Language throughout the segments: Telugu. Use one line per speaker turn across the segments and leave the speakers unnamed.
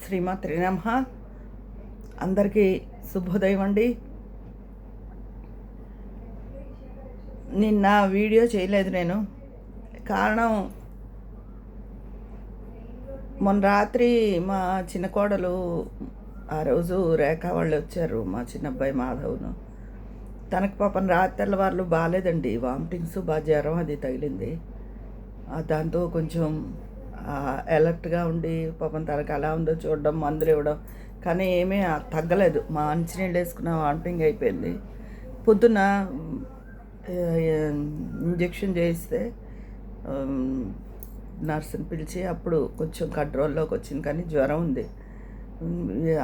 శ్రీమాత్రే నమః. అందరికీ శుభోదయం అండి. నిన్న వీడియో చేయలేదు నేను. కారణం, మొన్న రాత్రి మా చిన్న కోడలు, ఆ రోజు రేఖ వాళ్ళు వచ్చారు, మా చిన్నబ్బాయి మాధవ్ను. తనకు పాపం రాత్రి తెల్లవారులు బాగాలేదండి, వామిటింగ్స్, బాగా జ్వరం అది తగిలింది. దాంతో కొంచెం అలర్ట్గా ఉండి పాపం తనకు ఎలా ఉందో చూడడం, మందులు ఇవ్వడం, కానీ ఏమీ తగ్గలేదు. మా మంచినీళ్ళు వేసుకున్న వామిటింగ్ అయిపోయింది. పొద్దున్న ఇంజెక్షన్ చేయిస్తే నర్సుని పిలిచి అప్పుడు కొంచెం కంట్రోల్లోకి వచ్చింది, కానీ జ్వరం ఉంది.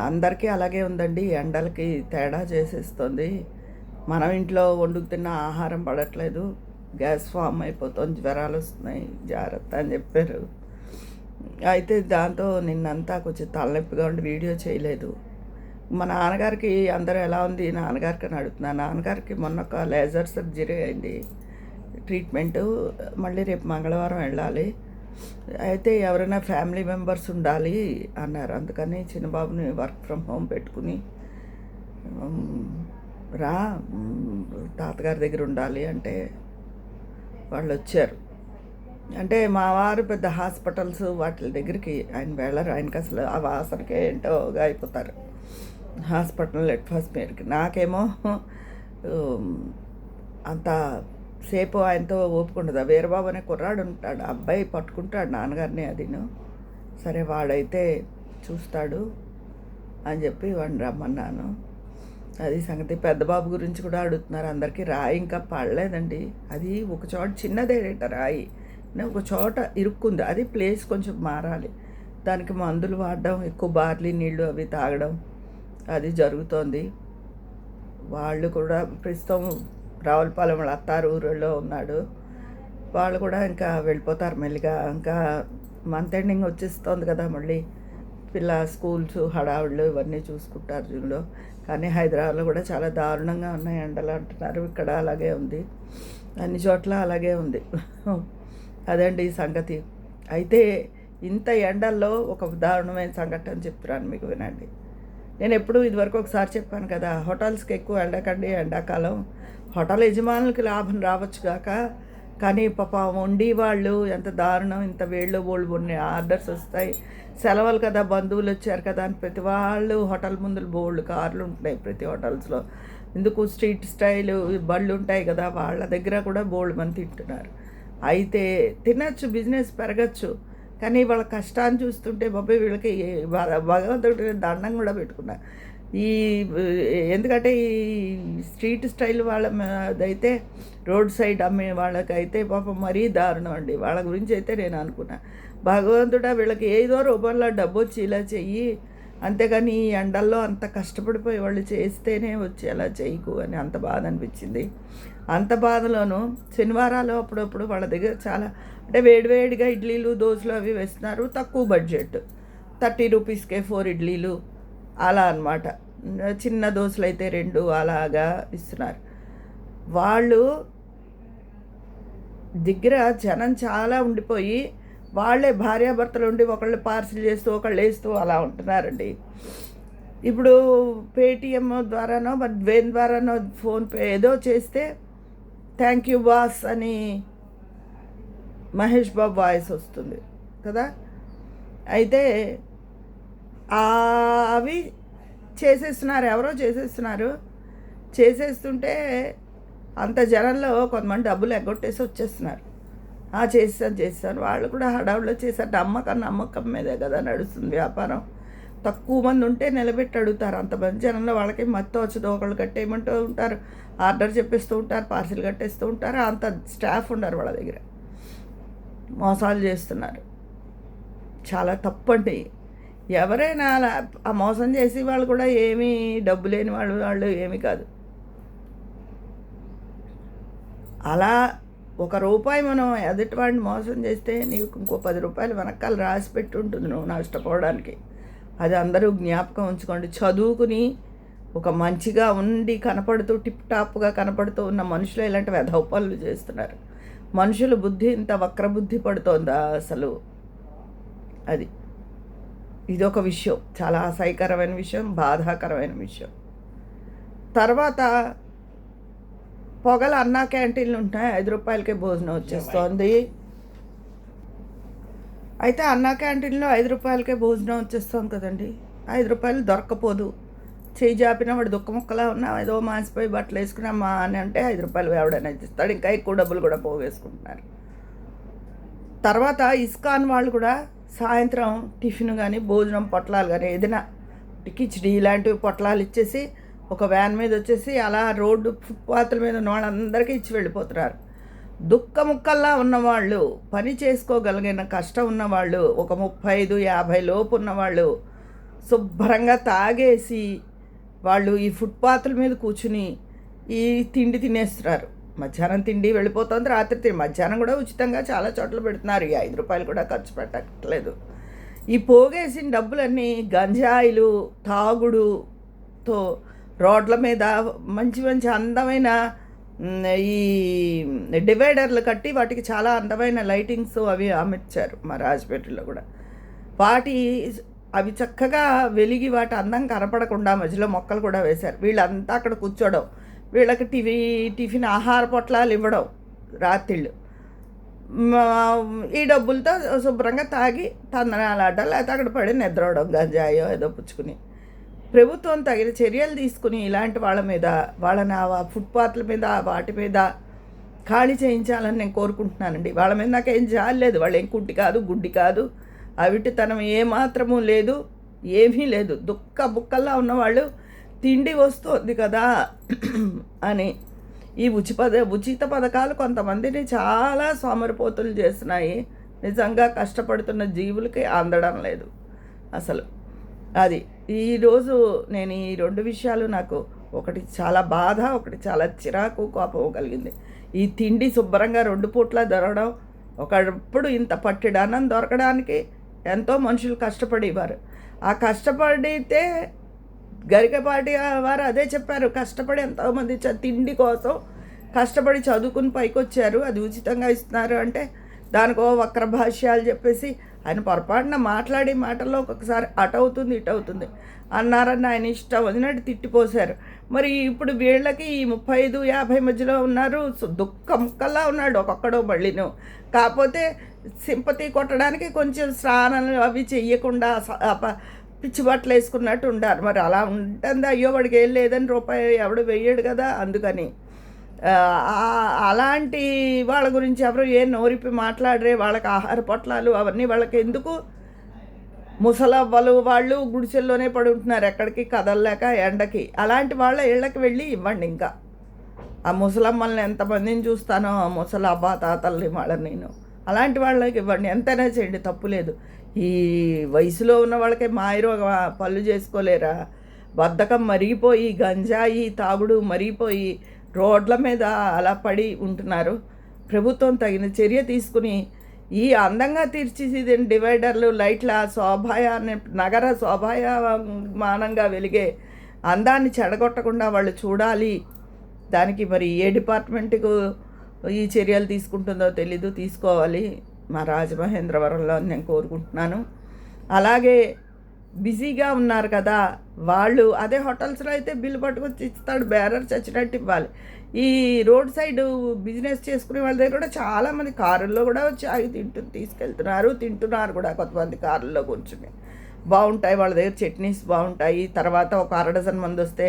అందరికీ అలాగే ఉందండి, ఎండలకి తేడా చేసేస్తుంది. మనం ఇంట్లో వండుకు తిన్న ఆహారం పడట్లేదు, గ్యాస్ ఫామ్ అయిపోతుంది, జ్వరాలు వస్తున్నాయి, జాగ్రత్త అని చెప్పారు. అయితే దాంతో నిన్నంతా కొంచెం తలనొప్పిగా ఉండి వీడియో చేయలేదు. మా నాన్నగారికి అందరూ ఎలా ఉంది నాన్నగారికి అని అడుగుతున్నా. నాన్నగారికి మొన్న ఒక లేజర్ సర్జరీ అయింది, ట్రీట్మెంటు. మళ్ళీ రేపు మంగళవారం వెళ్ళాలి. అయితే ఎవరైనా ఫ్యామిలీ మెంబర్స్ ఉండాలి అన్నారు. అందుకని చిన్నబాబుని వర్క్ ఫ్రమ్ హోమ్ పెట్టుకుని రా తాతగారి దగ్గర ఉండాలి అంటే వాళ్ళు వచ్చారు. అంటే మా వారు పెద్ద హాస్పిటల్స్ వాటి దగ్గరికి ఆయన వెళ్ళరు. ఆయనకి అసలు ఆ వాసనకే ఏంటోగా అయిపోతారు హాస్పిటల్ అట్మాస్ఫియర్కి. నాకేమో అంత సేపు ఆయనతో ఓపుకుండదు. వీరబాబు అనే కుర్రాడు ఉంటాడు, అబ్బాయి పట్టుకుంటాడు నాన్నగారిని. అదిను సరే వాడైతే చూస్తాడు అని చెప్పి వాడిని రమ్మన్నాను. అది సంగతి. పెద్ద బాబు గురించి కూడా అడుగుతున్నారు. అందరికీ రాయి ఇంకా పడలేదండి. అది ఒక చోట చిన్నదేట రాయి, ఒక చోట ఇరుక్కుంది. అది ప్లేస్ కొంచెం మారాలి. దానికి మందులు వాడడం, ఎక్కువ బార్లీ నీళ్ళు అవి తాగడం అది జరుగుతోంది. వాళ్ళు కూడా ప్రస్తుతం రావులపాలెం వాళ్ళ అత్తారు ఊరిలో ఉన్నాడు. వాళ్ళు కూడా ఇంకా వెళ్ళిపోతారు మెల్లిగా. ఇంకా మంత్ ఎండింగ్ వచ్చేస్తుంది కదా, మళ్ళీ పిల్ల స్కూల్స్ హడావుళ్ళు ఇవన్నీ చూసుకుంటారు జూన్లో. కానీ హైదరాబాద్లో కూడా చాలా దారుణంగా ఉన్నాయి ఎండలు అంటున్నారు. ఇక్కడ అలాగే ఉంది, అన్ని చోట్ల అలాగే ఉంది. అదండి ఈ సంగతి. అయితే ఇంత ఎండల్లో ఒక దారుణమైన సంఘటన చెప్తున్నాను మీకు, వినండి. నేను ఎప్పుడు ఇదివరకు ఒకసారి చెప్పాను కదా, హోటల్స్కి ఎక్కువ వెళ్ళకండి ఎండాకాలం. హోటల్ యజమానులకి లాభం రావచ్చు కాక, కానీ పాప వండి వాళ్ళు ఎంత దారుణం. ఇంత వేళ్ళు బోళ్ళు కొన్ని ఆర్డర్స్ వస్తాయి, సెలవులు కదా, బంధువులు వచ్చారు కదా అని ప్రతి వాళ్ళు హోటల్ ముందు బోళ్ళు కార్లు ఉంటున్నాయి ప్రతి హోటల్స్లో. ఎందుకు స్ట్రీట్ స్టైల్ బళ్ళు ఉంటాయి కదా, వాళ్ళ దగ్గర కూడా బోల్డ్ మంది తింటున్నారు. అయితే తినచ్చు, బిజినెస్ పెరగచ్చు, కానీ వాళ్ళ కష్టాన్ని చూస్తుంటే బాబాయ్ వీళ్ళకి భగవంతుడి దండం కూడా పెట్టుకున్నారు. ఎందుకంటే ఈ స్ట్రీట్ స్టైల్ వాళ్ళ అదైతే, రోడ్ సైడ్ అమ్మే వాళ్ళకైతే పాపం మరీ దారుణం అండి. వాళ్ళ గురించి అయితే నేను అనుకున్నా, భగవంతుడా వీళ్ళకి ఏదో రూపంలో డబ్బు వచ్చి ఇలా చెయ్యి, అంతేగాని ఈ ఎండల్లో అంత కష్టపడిపోయి వాళ్ళు చేస్తేనే వచ్చి అలా చేయకు అని అంత బాధ అనిపించింది. అంత బాధలోనూ శనివారాలు అప్పుడప్పుడు వాళ్ళ దగ్గర చాలా అంటే వేడివేడిగా ఇడ్లీలు దోశలు అవి వేస్తున్నారు. తక్కువ బడ్జెట్, 30 రూపీస్కే 4 ఇడ్లీలు అలా అనమాట. చిన్న దోశలు అయితే 2 అలాగా ఇస్తున్నారు. వాళ్ళు దగ్గర జనం చాలా ఉండిపోయి వాళ్ళే భార్యాభర్తలు ఉండి ఒకళ్ళు పార్సిల్ చేస్తూ ఒకళ్ళు వేస్తూ అలా ఉంటున్నారండి. ఇప్పుడు పేటిఎం ద్వారానో మరి దేని ద్వారానో ఫోన్పే ఏదో చేస్తే థ్యాంక్ యూ బాస్ అని మహేష్ బాబు వాయిస్ వస్తుంది కదా. అయితే అవి చేసేస్తున్నారు, ఎవరో చేసేస్తుంటే అంత జనంలో కొంతమంది డబ్బులు ఎగ్గొట్టేసి వచ్చేస్తున్నారు. చేస్తాను వాళ్ళు కూడా హడావుడిలో చేశారు. నమ్మకం మీదే కదా నడుస్తుంది వ్యాపారం. తక్కువ మంది ఉంటే నిలబెట్టి అడుగుతారు. అంతమంది జనంలో వాళ్ళకి మత్తు వచ్చదు. ఒకళ్ళు కట్టేయమంటూ ఉంటారు, ఆర్డర్ చెప్పేస్తూ ఉంటారు, పార్సిల్ కట్టేస్తూ ఉంటారు. అంత స్టాఫ్ ఉండరు వాళ్ళ దగ్గర. మోసాలు చేస్తున్నారు, చాలా తప్పండి. ఎవరైనా అలా ఆ మోసం చేసి వాళ్ళు కూడా ఏమీ డబ్బు లేని వాళ్ళు ఏమీ కాదు. అలా ₹1 మనం ఎదుటివాడిని మోసం చేస్తే నీకు ఇంకో ₹10 వెనకాల రాసి పెట్టి ఉంటుంది నువ్వు నష్టపోవడానికి. అది అందరూ జ్ఞాపకం ఉంచుకోండి. చదువుకుని ఒక మంచిగా ఉండి కనపడుతూ టిప్ టాప్గా కనపడుతూ ఉన్న మనుషులు ఇలాంటి వెధవ పనులు చేస్తున్నారు. మనుషుల బుద్ధి ఇంత వక్రబుద్ధి పడుతోందా అసలు? అది ఇదొక విషయం, చాలా అసహ్యకరమైన విషయం, బాధాకరమైన విషయం. తర్వాత పొగల అన్నా క్యాంటీన్లు ఉంటాయి, 5 రూపాయలకే భోజనం వచ్చేస్తోంది. అయితే అన్నా క్యాంటీన్లో 5 రూపాయలకే భోజనం వచ్చేస్తుంది కదండి. 5 రూపాయలు దొరకపోదు. చేయి జాపిన వాడు దుఃఖ ముక్కలా ఉన్నా ఏదో మాసిపోయి బట్టలు వేసుకున్నామా అని అంటే 5 రూపాయలు ఎవడైనా ఇస్తాడు. ఇంకా ఎక్కువ డబ్బులు కూడా పోగేసుకుంటున్నారు. తర్వాత ఇస్కాన్ వాళ్ళు కూడా సాయంత్రం టిఫిన్ కానీ భోజనం పొట్లాలు కానీ ఏదైనా కిచిడి ఇలాంటివి పొట్లాలు ఇచ్చేసి ఒక వ్యాన్ మీద వచ్చేసి అలా రోడ్డు ఫుట్పాత్ల మీద ఉన్న వాళ్ళందరికీ ఇచ్చి వెళ్ళిపోతున్నారు. దుఃఖ ముక్కల్లా ఉన్నవాళ్ళు, పని చేసుకోగలిగిన కష్టం ఉన్నవాళ్ళు, ఒక 35-50 లోపు ఉన్నవాళ్ళు శుభ్రంగా తాగేసి వాళ్ళు ఈ ఫుట్పాత్ల మీద కూర్చుని ఈ తిండి తినేస్తున్నారు. మధ్యాహ్నం తిండి వెళ్ళిపోతుంది, రాత్రి తిండి, మధ్యాహ్నం కూడా ఉచితంగా చాలా చోట్ల పెడుతున్నారు. ఈ 5 రూపాయలు కూడా ఖర్చు పెట్టట్లేదు. ఈ పోగేసిన డబ్బులన్నీ గంజాయిలు తాగుడుతో రోడ్ల మీద మంచి మంచి అందమైన ఈ డివైడర్లు కట్టి వాటికి చాలా అందమైన లైటింగ్స్ అవి అమర్చారు మా రాజపేటలో కూడా. అవి చక్కగా వెలిగి వాటి అందం కనపడకుండా మధ్యలో మొక్కలు కూడా వేశారు. వీళ్ళంతా అక్కడ కూర్చోవడం, వీళ్ళకి టిఫిన్ ఆహార పొట్లాలు ఇవ్వడం రాత్రిళ్ళు. ఈ డబ్బులతో శుభ్రంగా తాగి తందనాలు ఆడడం, లేకపోతే అక్కడ పడి నిద్రవడం, గంజాయో ఏదో పుచ్చుకుని. ప్రభుత్వం తగిన చర్యలు తీసుకుని ఇలాంటి వాళ్ళ మీద, వాళ్ళని ఆ ఫుట్పాత్ల మీద వాటి మీద ఖాళీ చేయించాలని నేను కోరుకుంటున్నానండి. వాళ్ళ మీద నాకేం జాలి లేదు. వాళ్ళు ఏం కుంటి కాదు, గుడ్డి కాదు, అవిటితనం ఏమాత్రము లేదు, ఏమీ లేదు. దుఃఖ బుక్కల్లా ఉన్నవాళ్ళు తిండి వస్తుంది కదా అని ఈ ఉచిత పథకాలు కొంతమందిని చాలా సోమరిపోతులు చేస్తున్నాయి. నిజంగా కష్టపడుతున్న జీవులకి అందడం లేదు అసలు. అది ఈరోజు నేను ఈ 2 విషయాలు, నాకు ఒకటి చాలా బాధ, ఒకటి చాలా చిరాకు కోపం కలిగింది. ఈ తిండి శుభ్రంగా 2 పూట్ల దొరకడం, ఒకప్పుడు ఇంత పట్టెడన్నం దొరకడానికి ఎంతో మనుషులు కష్టపడేవారు. ఆ కష్టపడితే గరికపాటి వారు అదే చెప్పారు, కష్టపడి ఎంతోమంది తిండి కోసం కష్టపడి చదువుకుని పైకి వచ్చారు, అది ఉచితంగా ఇస్తున్నారు అంటే దానికో వక్ర భాష్యాలు చెప్పేసి ఆయన పొరపాటున మాట్లాడే మాటల్లో ఒక్కొక్కసారి అటవుతుంది ఇటవుతుంది అన్నారని ఆయన ఇష్టం వచ్చినట్టు తిట్టిపోశారు. మరి ఇప్పుడు వీళ్ళకి ఈ 35-50 మధ్యలో ఉన్నారు, దుఃఖ ముక్కల్లా ఉన్నాడు ఒక్కొక్కడో మళ్ళీను. కాకపోతే సింపతి కొట్టడానికి కొంచెం స్నానాలు అవి చెయ్యకుండా పిచ్చి బట్టలు వేసుకున్నట్టు ఉండారు. మరి అలా ఉంటుంది. అయ్యో వాడికి ఏం లేదని రూపాయి ఎవడు వెయ్యడు కదా. అందుకని అలాంటి వాళ్ళ గురించి ఎవరు ఏం నోరిపి మాట్లాడరే. వాళ్ళకి ఆహార పొట్లాలు అవన్నీ వాళ్ళకి ఎందుకు? ముసలవ్వలు వాళ్ళు గుడిసెల్లోనే పడి ఉంటున్నారు, ఎక్కడికి కదలలేక ఎండకి. అలాంటి వాళ్ళ ఇళ్ళకి వెళ్ళి ఇవ్వండి. ఇంకా ఆ ముసలమ్మల్ని ఎంతమందిని చూస్తానో, ఆ ముసలవ్వ తాతల్ని వాళ్ళని నేను అలాంటి వాళ్ళకి ఇవ్వండి, ఎంతైనా చేయండి, తప్పు లేదు. ఈ వయసులో ఉన్న వాళ్ళకే మాయరో పళ్ళు చేసుకోలేరా? బద్ధకం మరిగిపోయి గంజాయి తాగుడు మరిగిపోయి రోడ్ల మీద అలా పడి ఉంటున్నారు. ప్రభుత్వం తగిన చర్య తీసుకుని ఈ అందంగా తీర్చిదిద్దిన డివైడర్లు, లైట్ల నగర శోభాయమానంగా వెలిగే అందాన్ని చెడగొట్టకుండా వాళ్ళు చూడాలి. దానికి మరి ఏ డిపార్ట్మెంట్కు ఈ చర్యలు తీసుకుంటుందో తెలీదు, తీసుకోవాలి మా రాజమహేంద్రవరంలో నేను కోరుకుంటున్నాను. అలాగే బిజీగా ఉన్నారు కదా వాళ్ళు, అదే హోటల్స్లో అయితే బిల్లు పట్టుకొచ్చి ఇస్తాడు, బేరర్ చచ్చినట్టు ఇవ్వాలి. ఈ రోడ్ సైడ్ బిజినెస్ చేసుకునే వాళ్ళ దగ్గర కూడా చాలామంది కారుల్లో కూడా వచ్చి ఆగి తింటున్నారు కూడా. కొంతమంది కారుల్లో కూర్చుని బాగుంటాయి, వాళ్ళ దగ్గర చట్నీస్ బాగుంటాయి. తర్వాత ఒక 1/2 డజన్ మంది వస్తే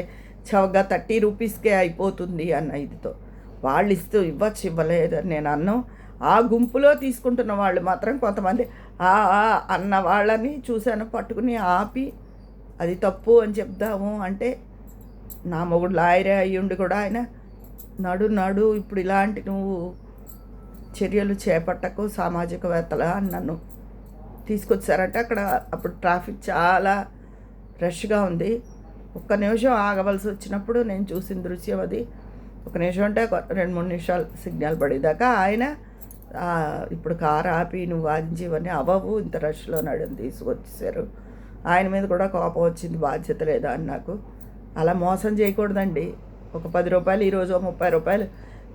చవగా 30 రూపీస్కే అయిపోతుంది అన్న ఇదితో వాళ్ళు ఇవ్వలేదని నేను అన్నాను. ఆ గుంపులో తీసుకుంటున్న వాళ్ళు మాత్రం కొంతమంది అన్న వాళ్ళని చూశాను పట్టుకుని ఆపి అది తప్పు అని చెప్దాము అంటే, నా మొగుడు లాయరే అయ్యుండి కూడా ఆయన నడు ఇప్పుడు ఇలాంటి నువ్వు చర్యలు చేపట్టకు సామాజికవేత్తలా అని నన్ను తీసుకొచ్చారంటే అప్పుడు ట్రాఫిక్ చాలా రష్గా ఉంది. 1 నిమిషం ఆగవలసి వచ్చినప్పుడు నేను చూసిన దృశ్యం అది. 1 నిమిషం అంటే 2-3 నిమిషాలు సిగ్నల్ పడేదాకా ఆయన ఇప్పుడు కారు ఆపి నువ్వు వాదించి ఇవన్నీ అవ్వవు, ఇంత రష్లో నడుని తీసుకొచ్చేసారు. ఆయన మీద కూడా కోపం వచ్చింది, బాధ్యత లేదా అని నాకు. అలా మోసం చేయకూడదండి. ఒక 10 రూపాయలు ఈరోజు 30 రూపాయలు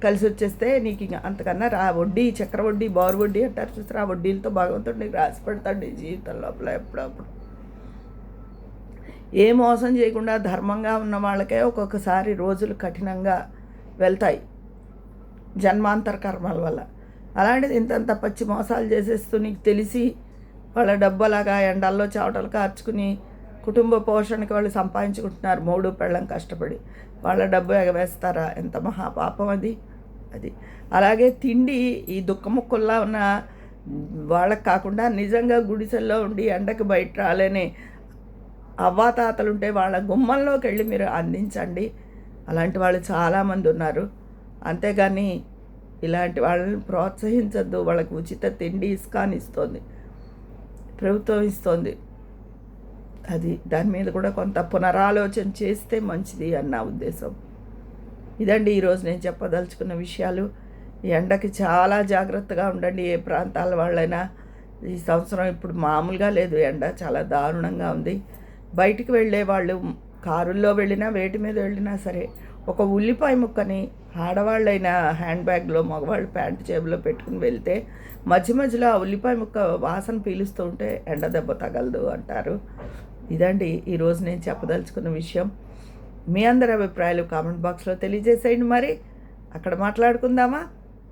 కలిసి వచ్చేస్తే నీకు ఇంకా అంతకన్నా వడ్డీ, చక్ర వడ్డీ, బారు వడ్డీ అంటారు చూస్తారు. ఆ వడ్డీలతో భగవంతుడు నీకు రాసి పెడతాడు నీ జీవితం లోపల ఎప్పుడప్పుడు. ఏ మోసం చేయకుండా ధర్మంగా ఉన్న వాళ్ళకే ఒక్కొక్కసారి రోజులు కఠినంగా వెళ్తాయి జన్మాంతర కర్మల వల్ల. అలాంటిది ఇంతంత పచ్చి మోసాలు చేసేస్తూ నీకు తెలిసి వాళ్ళ డబ్బు అలాగా ఎండల్లో చెమటలు కార్చుకుని కుటుంబ పోషణకి వాళ్ళు సంపాదించుకుంటున్నారు, మూడు పెళ్ళం కష్టపడి. వాళ్ళ డబ్బు ఎగవేస్తారా? ఎంత మహాపాపం అది. అలాగే తిండి ఈ దుఃఖముక్కుల్లా ఉన్న వాళ్ళకి కాకుండా నిజంగా గుడిసెల్లో ఉండి ఎండకి బయట రాలేని అవ్వాతాతలుంటే వాళ్ళ గుమ్మంలోకి వెళ్ళి మీరు అందించండి. అలాంటి వాళ్ళు చాలామంది ఉన్నారు. అంతేగాని ఇలాంటి వాళ్ళని ప్రోత్సహించద్దు. వాళ్ళకి ఉచిత తిండి ఇస్కాన్ ఇస్తుంది, ప్రభుత్వం ఇస్తుంది. దాని మీద కూడా కొంత పునరాలోచన చేస్తే మంచిది అన్న ఉద్దేశం. ఇదండి ఈరోజు నేను చెప్పదలుచుకున్న విషయాలు. ఈ ఎండకి చాలా జాగ్రత్తగా ఉండండి. ఏ ప్రాంతాల వాళ్ళైనా ఈ సంవత్సరం ఇప్పుడు మామూలుగా లేదు, ఎండ చాలా దారుణంగా ఉంది. బయటికి వెళ్ళే వాళ్ళు కారుల్లో వెళ్ళినా వేటి మీద వెళ్ళినా సరే ఒక ఉల్లిపాయ ముక్కని ఆడవాళ్ళైనా హ్యాండ్ బ్యాగ్లో, మగవాళ్ళు ప్యాంటు జేబులో పెట్టుకుని వెళ్తే మధ్య మధ్యలో ఆ ఉల్లిపాయ ముక్క వాసన పీలుస్తూ ఉంటే ఎండ దెబ్బ తగలదు అంటారు. ఇదండి ఈరోజు నేను చెప్పదలుచుకున్న విషయం. మీ అందరి అభిప్రాయాలు కామెంట్ బాక్స్లో తెలియజేసేయండి. మరి అక్కడ మాట్లాడుకుందామా?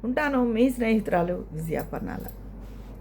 ఉంటాను, మీ స్నేహితురాలు విజయ పన్నాల.